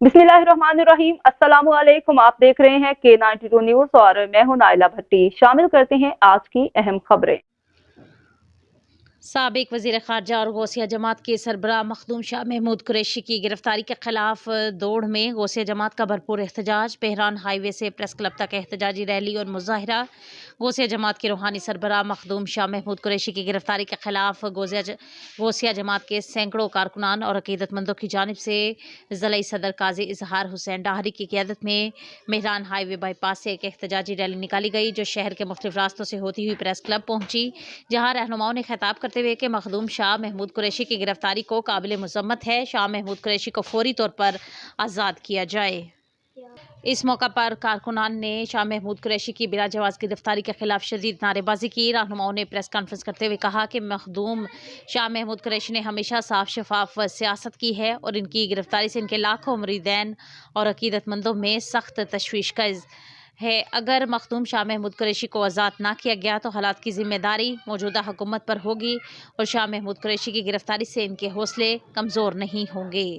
बिस्मिल्लाहिर्रहमानिर्रहीम। अस्सलामु अलैकुम। आप देख रहे हैं K92 न्यूज़ और मैं हूं नाइला भट्टी। शामिल करते हैं आज की अहम खबरें। साबिक वज़ीर ख़ारजा और गौसिया जमात के सरबराह मखदूम शाह महमूद कुरैशी की गिरफ्तारी के खिलाफ दौड़ में गौसिया जमात का भरपूर एहतजाज। बहरान हाईवे से प्रेस क्लब तक एहतजाजी रैली और मुजाहिरा। गौसिया जमात के रूहानी सरबराह मखदूम शाह महमूद कुरैशी की गिरफ्तारी के खिलाफ गौसिया जमात के सैकड़ों कारकुनान और अकीदतमंदों की जानिब से ज़िला सदर काजी इजहार हुसैन डाहरी की क़ियादत में बहरान हाईवे बाईपास से एक एहतजाजी रैली निकाली गई, जो शहर के मुख्तलिफ रास्तों से होती हुई प्रेस क्लब पहुंची, जहां रहनुमाओं ने खिताब करते हुए कि मखदूम शाह महमूद कुरैशी की गिरफ्तारी को काबिल मज़म्मत है। शाह महमूद कुरैशी को फौरी तौर पर आज़ाद किया जाए। इस मौका पर कारकुनान ने शाह महमूद कुरैशी की बिला जवाज़ गिरफ्तारी के खिलाफ शदीद नारेबाजी की। रहनुमाओं ने प्रेस कॉन्फ्रेंस करते हुए कहा कि मखदूम शाह महमूद कुरैशी ने हमेशा साफ शफाफ सियासत की है और इनकी गिरफ्तारी से इनके लाखों मुरीदैन और अकीदतमंदों में सख्त तशवीश का है। अगर मखदूम शाह महमूद कुरैशी को आज़ाद ना किया गया तो हालात की जिम्मेदारी मौजूदा हुकूमत पर होगी और शाह महमूद कुरैशी की गिरफ्तारी से इनके हौसले कमज़ोर नहीं होंगे।